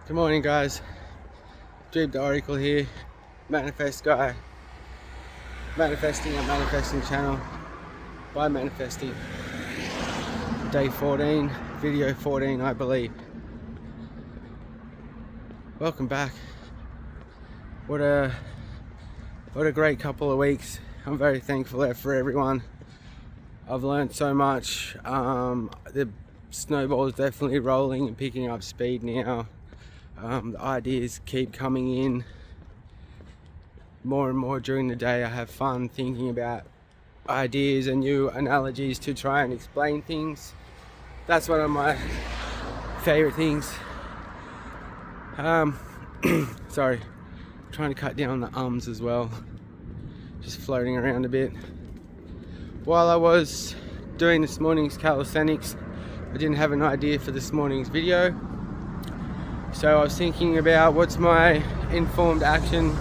Good morning, guys. Dream the Oracle here, Manifest Guy, manifesting a manifesting channel by manifesting. Day 14, video 14, I believe. Welcome back. What a great couple of weeks. I'm very thankful for everyone. I've learned so much. The snowball is definitely rolling and picking up speed now. The ideas keep coming in more and more during the day. I have fun thinking about ideas and new analogies to try and explain things. That's one of my favorite things. Sorry, trying to cut down the ums as well. Just floating around a bit. While I was doing this morning's calisthenics, I didn't have an idea for this morning's video. So I was thinking about what's my informed action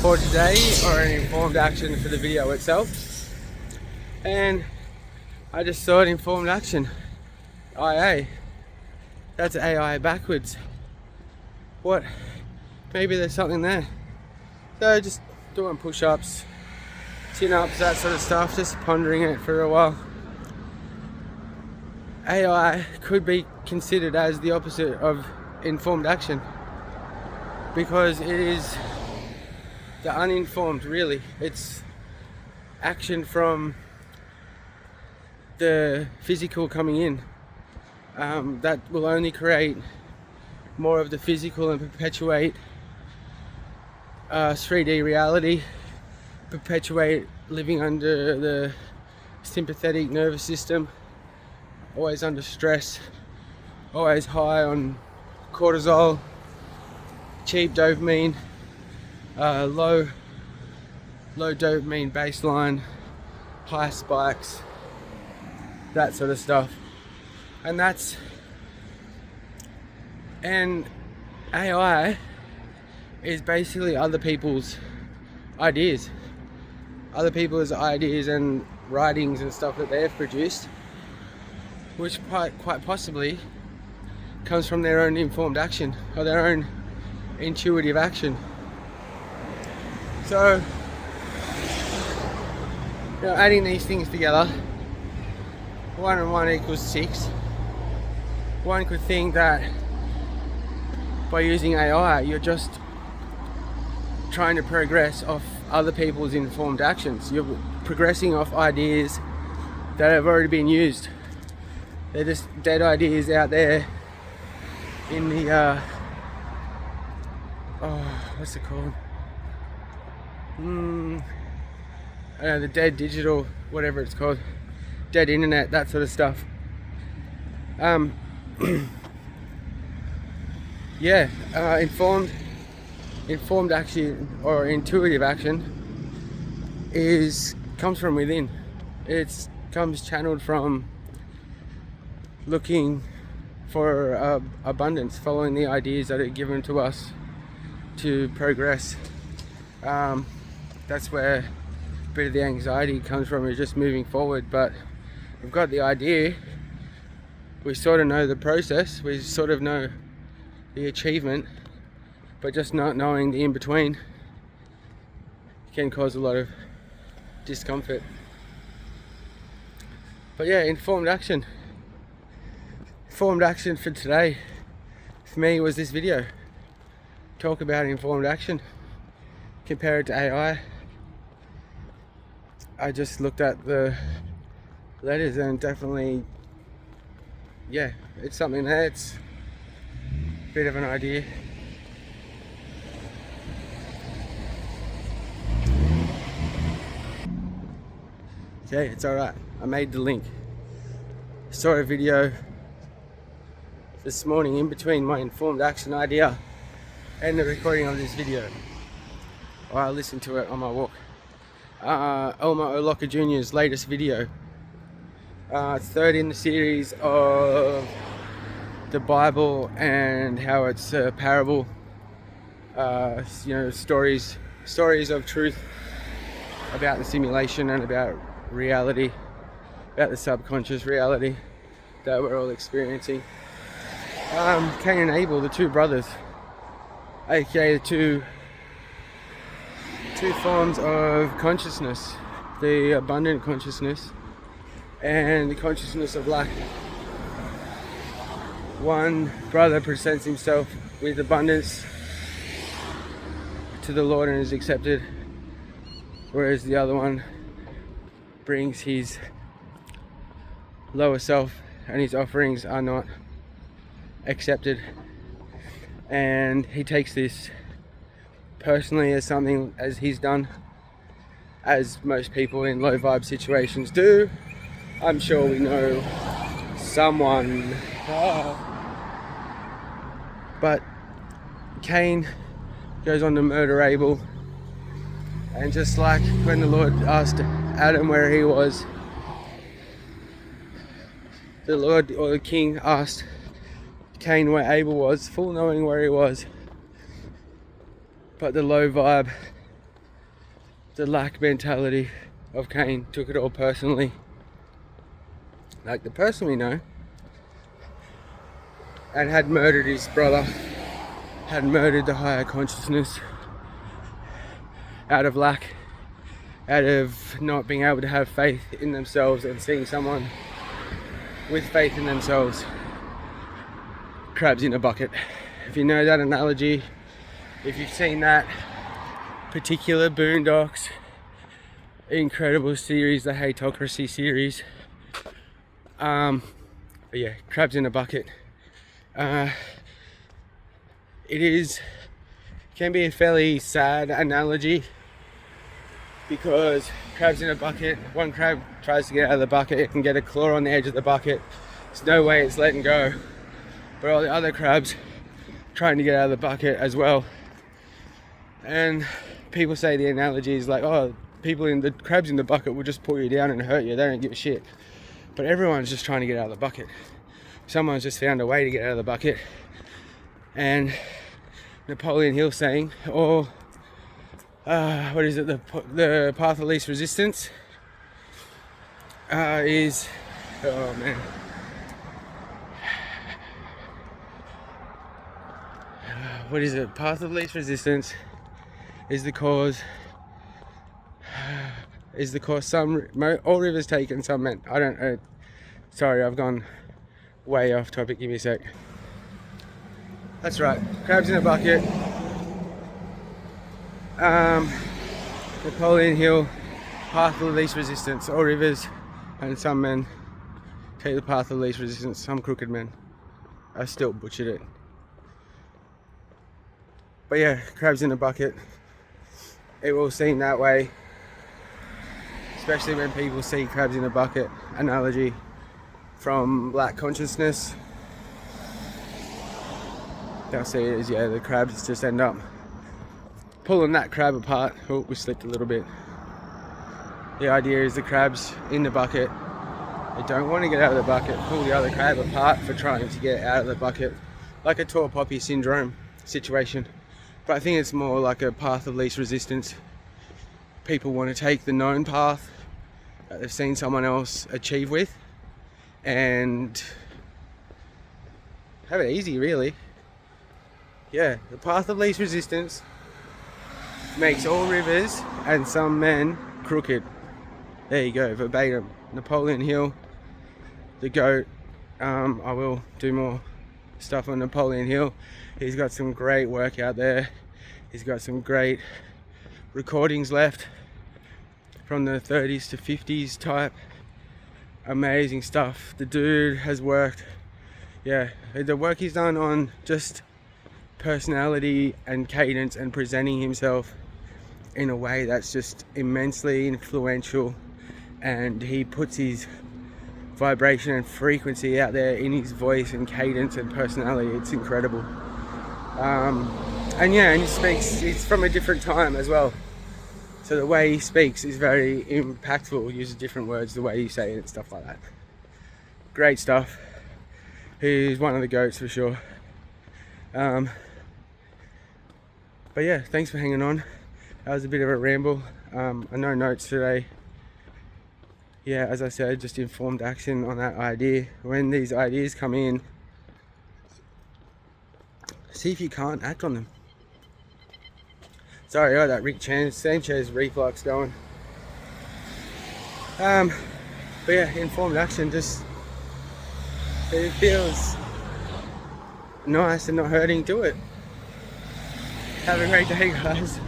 for today, or an informed action for the video itself. And I just thought informed action, IA. That's AI backwards. What? Maybe there's something there. So just doing push-ups, chin-ups, that sort of stuff, just pondering it for a while. AI could be considered as the opposite of informed action, because it is the uninformed, really. It's action from the physical coming in. That will only create more of the physical and perpetuate 3D reality, perpetuate living under the sympathetic nervous system, always under stress, always high on cortisol, cheap dopamine, low dopamine baseline, high spikes, that sort of stuff. And AI is basically other people's ideas and writings and stuff that they've produced, which quite possibly comes from their own informed action, or their own intuitive action. So, adding these things together, 1 and 1 equals 6. One could think that by using AI, you're just trying to progress off other people's informed actions. You're progressing off ideas that have already been used. They're just dead ideas out there in the what's it called? I don't know, the dead digital, whatever it's called, dead internet, that sort of stuff. Informed action, or intuitive action, comes from within. It comes channeled from looking for abundance, following the ideas that are given to us to progress. That's where a bit of the anxiety comes from, is just moving forward. But we've got the idea, we sort of know the process, we sort of know the achievement, but just not knowing the in-between can cause a lot of discomfort. But yeah, informed action for today for me was this video. Talk about informed action, compare it to AI. I just looked at the letters and definitely, it's something there. It's a bit of an idea. Okay, it's alright. I made the link. Saw a video this morning in between my informed action idea and the recording of this video. I listened to it on my walk. Elmer O'Locker Jr.'s latest video. It's third in the series of the Bible and how it's a parable. Stories of truth about the simulation and about reality, about the subconscious reality that we're all experiencing. Cain and Abel, the two brothers, aka the two forms of consciousness, the abundant consciousness and the consciousness of lack. One brother presents himself with abundance to the Lord and is accepted, whereas the other one brings his lower self and his offerings are not accepted. And he takes this personally as something as he's done, as most people in low vibe situations do. I'm sure we know someone. But Cain goes on to murder Abel, and just like when the Lord asked Adam where he was, the Lord or the king asked Cain where Abel was, full knowing where he was. But the low vibe, the lack mentality of Cain took it all personally. Like the person we know, and had murdered his brother, had murdered the higher consciousness out of lack, out of not being able to have faith in themselves and seeing someone with faith in themselves. Crabs in a bucket. If you know that analogy, if you've seen that particular Boondocks incredible series, the Hatocracy series, but yeah, crabs in a bucket. It can be a fairly sad analogy, because crabs in a bucket, one crab tries to get out of the bucket, it can get a claw on the edge of the bucket, there's no way it's letting go, but all the other crabs trying to get out of the bucket as well. And people say the analogy is like, oh, the crabs in the bucket will just pull you down and hurt you, they don't give a shit. But everyone's just trying to get out of the bucket. Someone's just found a way to get out of the bucket. And Napoleon Hill saying, or what is it, the path of least resistance is, oh man, what is it, path of least resistance is the cause all rivers take and some men. I don't know, sorry, I've gone way off topic, give me a sec. That's right, crabs in a bucket. Napoleon Hill, path of least resistance. All rivers and some men take the path of least resistance. Some crooked men. I still butchered it. But yeah, crabs in a bucket. It will seem that way, especially when people see crabs in a bucket analogy from lack consciousness. They'll see it as, yeah, the crabs just end up pulling that crab apart. Oh, we slipped a little bit. The idea is the crabs in the bucket, they don't want to get out of the bucket, pull the other crab apart for trying to get out of the bucket, like a tall poppy syndrome situation. But I think it's more like a path of least resistance. People want to take the known path that they've seen someone else achieve with and have it easy, really. Yeah, the path of least resistance makes all rivers and some men crooked. There you go, verbatim. Napoleon Hill, the GOAT. I will do more stuff on Napoleon Hill. He's got some great work out there. He's got some great recordings left from the 30s to 50s type. Amazing stuff. The dude has worked, yeah, the work he's done on just personality and cadence and presenting himself in a way that's just immensely influential, and he puts his vibration and frequency out there in his voice and cadence and personality. It's incredible. And yeah, and he speaks, it's from a different time as well, so the way he speaks is very impactful, uses different words, the way you say it and stuff like that. Great stuff. He's one of the GOATs for sure. But yeah, thanks for hanging on. That was a bit of a ramble. No notes today. Yeah, as I said, just informed action on that idea. When these ideas come in, See if you can't act on them. Sorry, I got that Rick Sanchez reflux going. But yeah, informed action, just it feels nice and not hurting. Do it. Have a great day, guys.